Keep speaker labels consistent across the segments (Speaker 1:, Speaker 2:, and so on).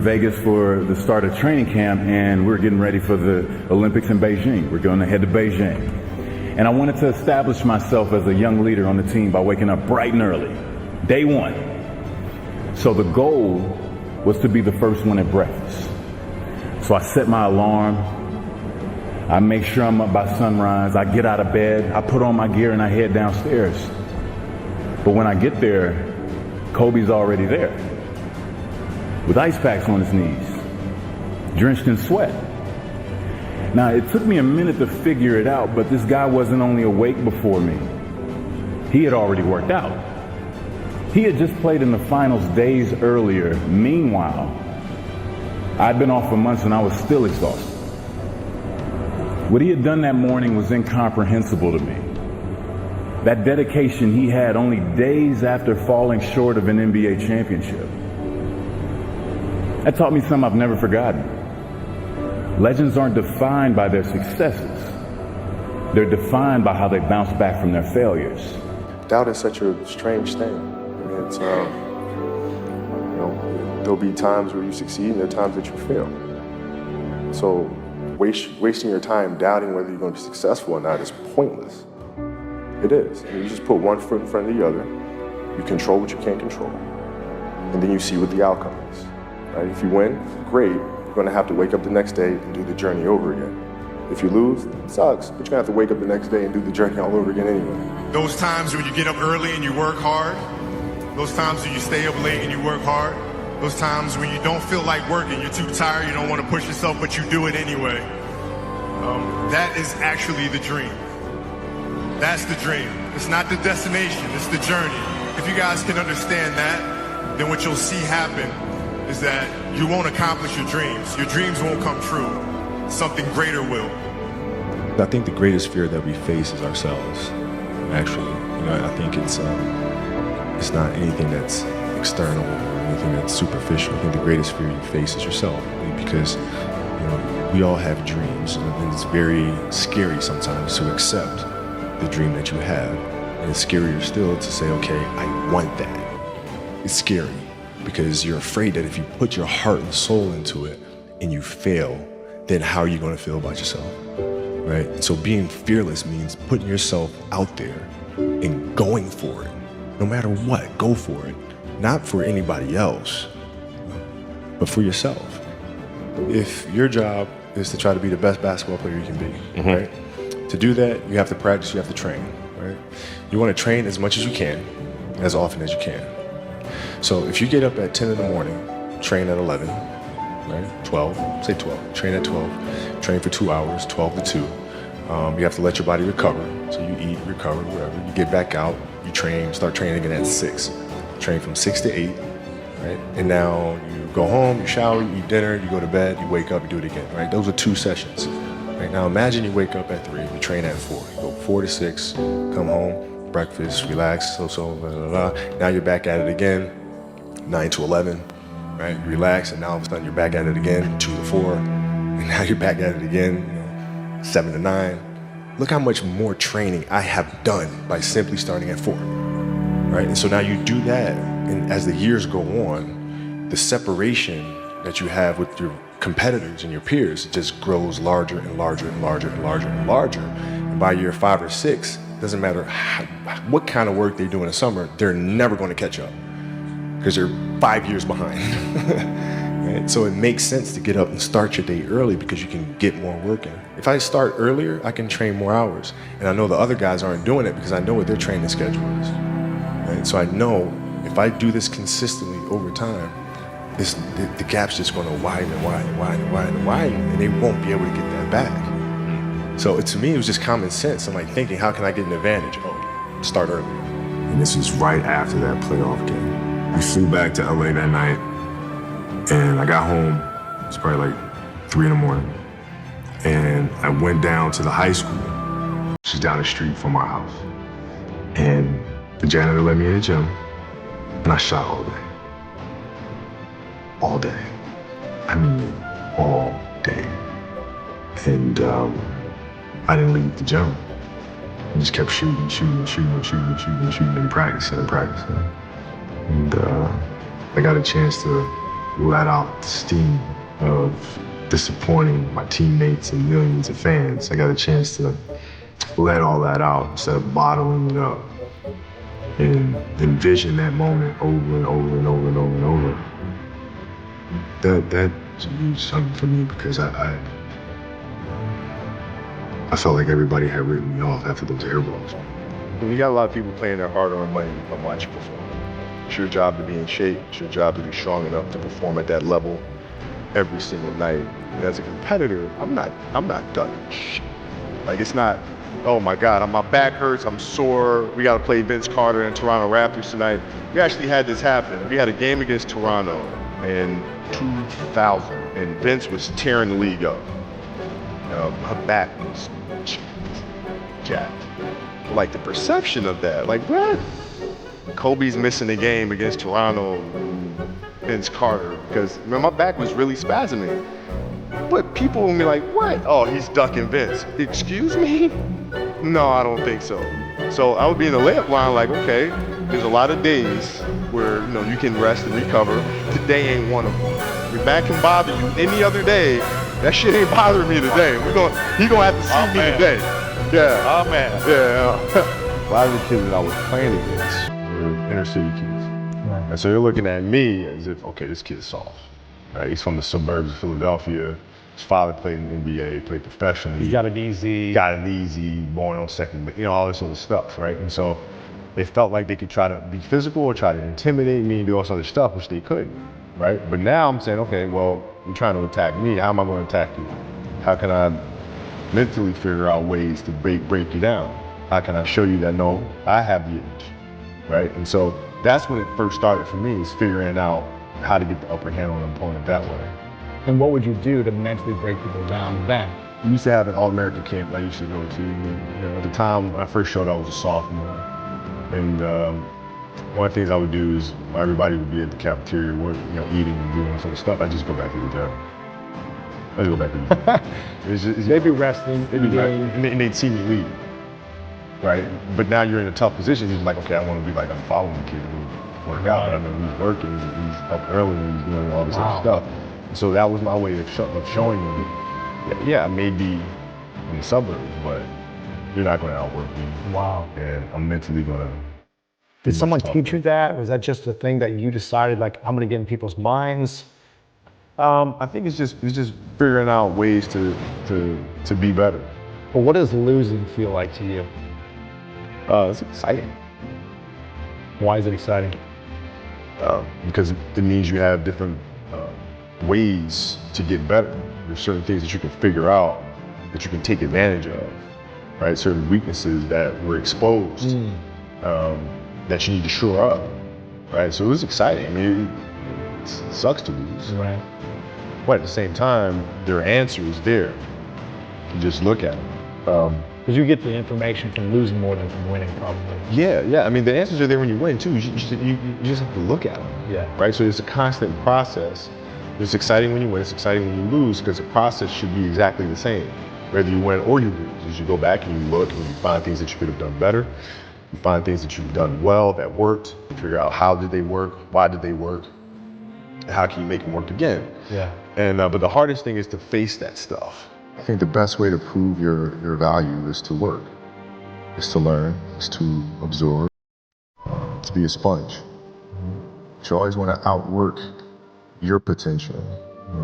Speaker 1: Vegas for the start of training camp, and we're getting ready for the Olympics in Beijing. We're going to head to Beijing. And I wanted to establish myself as a young leader on the team by waking up bright and early, day one. So the goal was to be the first one at breakfast. So I set my alarm. I make sure I'm up by sunrise. I get out of bed. I put on my gear and I head downstairs. But when I get there, Kobe's already there with ice packs on his knees, drenched in sweat. Now, it took me a minute to figure it out, but this guy wasn't only awake before me. He had already worked out. He had just played in the finals days earlier. Meanwhile, I'd been off for months and I was still exhausted. What he had done that morning was incomprehensible to me. That dedication he had only days after falling short of an NBA championship. That taught me something I've never forgotten. Legends aren't defined by their successes. They're defined by how they bounce back from their failures.
Speaker 2: Doubt is such a strange thing. I mean, it's, there'll be times where you succeed and there are times that you fail. So wasting your time doubting whether you're going to be successful or not is pointless. It is. I mean, you just put one foot in front of the other, you control what you can't control, and then you see what the outcome is. Right? If you win, great. You're going to have to wake up the next day and do the journey over again. If you lose, it sucks, but you're going to have to wake up the next day and do the journey all over again anyway.
Speaker 3: Those times when you get up early and you work hard, those times when you stay up late and you work hard, those times when you don't feel like working, you're too tired, you don't want to push yourself, but you do it anyway. That is actually the dream. That's the dream. It's not the destination, it's the journey. If you guys can understand that, then what you'll see happen is that you won't accomplish your dreams. Your dreams won't come true. Something greater will.
Speaker 4: I think the greatest fear that we face is ourselves, actually. I think it's not anything that's external or anything that's superficial. I think the greatest fear you face is yourself, because we all have dreams, and it's very scary sometimes to accept the dream that you have. And it's scarier still to say, okay, I want that. It's scary because you're afraid that if you put your heart and soul into it and you fail, then how are you going to feel about yourself, right? And so being fearless means putting yourself out there and going for it. No matter what, go for it. Not for anybody else, but for yourself. If your job is to try to be the best basketball player you can be, right? To do that, you have to practice, you have to train, right? You want to train as much as you can, as often as you can. So if you get up at 10 in the morning, train at 11, right? 12, say 12, train at 12, train for 2 hours, 12 to 2. You have to let your body recover. So you eat, recover, whatever. You get back out, you train, start training again at 6. Train from 6 to 8, right? And now you go home, you shower, you eat dinner, you go to bed, you wake up, you do it again, right? Those are 2 sessions. Right, now imagine you wake up at 3, you train at 4, you go 4 to 6, come home, breakfast, relax, blah, blah, blah. Now you're back at it again, 9 to 11, right? You relax, and now all of a sudden you're back at it again, 2 to 4, and now you're back at it again, 7 to 9. Look how much more training I have done by simply starting at 4, right? And so now you do that, and as the years go on, the separation that you have with your competitors and your peers just grows larger and larger and larger and larger and larger. And by year 5 or 6, doesn't matter what kind of work they do in the summer, they're never going to catch up because they're 5 years behind. Right? So it makes sense to get up and start your day early because you can get more work in. If I start earlier, I can train more hours. And I know the other guys aren't doing it because I know what their training schedule is. Right? So I know if I do this consistently over time, the gap's just going to widen and widen and widen and widen and widen, and they won't be able to get that back. So to me, it was just common sense. I'm like thinking, how can I get an advantage? Oh, start earlier.
Speaker 5: And this was right after that playoff game. We flew back to LA that night, and I got home, it was probably like 3 in the morning, and I went down to the high school, which is down the street from our house. And the janitor let me in the gym, and I shot all day. All day. I mean, all day. And I didn't leave the gym. I just kept shooting and practicing. And I got a chance to let out the steam of disappointing my teammates and millions of fans. I got a chance to let all that out instead of bottling it up and envision that moment over and over and over and over and over. That's a huge something for me because I felt like everybody had written me off after those airballs.
Speaker 2: You got a lot of people playing their hard-earned money on watch you perform. It's your job to be in shape. It's your job to be strong enough to perform at that level every single night. And as a competitor, I'm not done. Like, it's not, oh my God, my back hurts, I'm sore, we gotta play Vince Carter and Toronto Raptors tonight. We actually had this happen. We had a game against Toronto in 2000, and Vince was tearing the league up. Her back was jacked. Like, the perception of that, like, what? Kobe's missing the game against Toronto, Vince Carter, because my back was really spasming. But people will be like, what? Oh, he's ducking Vince. Excuse me? No, I don't think so. So I would be in the layup line like, okay, there's a lot of days where you can rest and recover. Today ain't one of them. Your back can bother you any other day. That shit ain't bothering me today. He gonna have to see me today. Yeah.
Speaker 6: Oh man.
Speaker 2: Yeah. A lot of the kids that I was playing against were inner city kids. Right. And so they're looking at me as if, okay, this kid's soft. Right? He's from the suburbs of Philadelphia. His father played in the NBA, played professionally.
Speaker 6: He got it easy.
Speaker 2: Born on second, all this other stuff, right? And so they felt like they could try to be physical or try to intimidate me and do all this other stuff, which they couldn't, right? But now I'm saying, okay, well, you're trying to attack me. How am I going to attack you? How can I mentally figure out ways to break you down? How can I show you that, no, I have the edge, right? And so that's when it first started for me, is figuring out how to get the upper hand on an opponent that way.
Speaker 6: And what would you do to mentally break people down then?
Speaker 2: We used to have an All-American camp that I used to go to. At the time, when I first showed up, I was a sophomore. And one of the things I would do is, while everybody would be at the cafeteria, eating and doing all sort of stuff, I'd just go back to the gym. I'd go back to the gym.
Speaker 6: They'd be resting,
Speaker 2: and they'd see me leave, right? But now you're in a tough position. He's like, okay, I want to be like, I'm following the kid who work out. But I mean, he's working, he's up early, he's doing all this other stuff. So that was my way of showing them, yeah, I may be in the suburbs, but you're not going to outwork me.
Speaker 6: Wow.
Speaker 2: And I'm mentally going to.
Speaker 6: Did someone teach you that? Or was that just a thing that you decided, like, I'm going to get in people's minds?
Speaker 2: I think it's just figuring out ways to be better.
Speaker 6: Well, what does losing feel like to you?
Speaker 2: It's exciting.
Speaker 6: Why is it exciting?
Speaker 2: Because it means you have different ways to get better. There's certain things that you can figure out that you can take advantage of, right? Certain weaknesses that were exposed that you need to shore up, right? So it was exciting. I mean, it sucks to lose.
Speaker 6: Right.
Speaker 2: But at the same time, there are answers there. You just look at them.
Speaker 6: Because you get the information from losing more than from winning, probably.
Speaker 2: Yeah. I mean, the answers are there when you win too. You just have to look at them.
Speaker 6: Yeah.
Speaker 2: Right. So it's a constant process. It's exciting when you win. It's exciting when you lose, because the process should be exactly the same, whether you win or you lose. As you go back and you look and you find things that you could have done better. You find things that you've done well that worked. You figure out how did they work, why did they work, and how can you make them work again.
Speaker 6: Yeah.
Speaker 2: And but the hardest thing is to face that stuff.
Speaker 5: I think the best way to prove your value is to work, is to learn, is to absorb, to be a sponge. You always want to outwork your potential.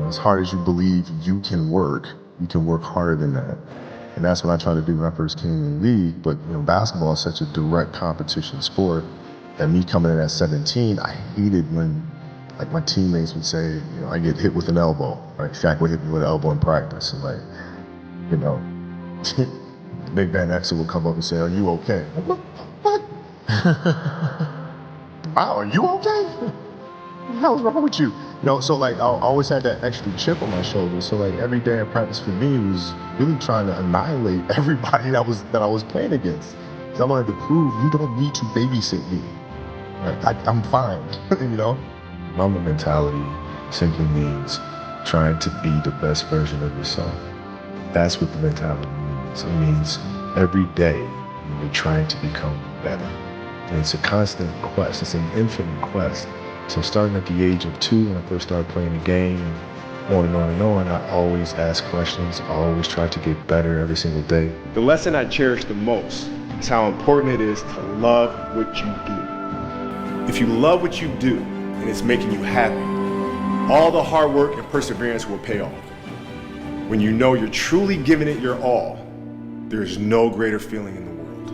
Speaker 5: As hard as you believe you can work harder than that. And that's what I tried to do when I first came in the league. But basketball is such a direct competition sport that me coming in at 17, I hated when my teammates would say, I get hit with an elbow. Right? Shaq would hit me with an elbow in practice. And Big Van Exel would come up and say, are you okay? What? Wow, are you okay? What the hell's wrong with you? So I always had that extra chip on my shoulder. So every day in practice for me was really trying to annihilate everybody that I was playing against. So I wanted to prove you don't need to babysit me. I'm fine, Mamba mentality simply means trying to be the best version of yourself. That's what the mentality means. It means every day you're trying to become better. And it's a constant quest. It's an infinite quest
Speaker 4: So starting at the age of 2, when I first started playing the game, on and on and on, I always asked questions. I always tried to get better every single day.
Speaker 7: The lesson I cherish the most is how important it is to love what you do. If you love what you do and it's making you happy, all the hard work and perseverance will pay off. When you know you're truly giving it your all, there is no greater feeling in the world.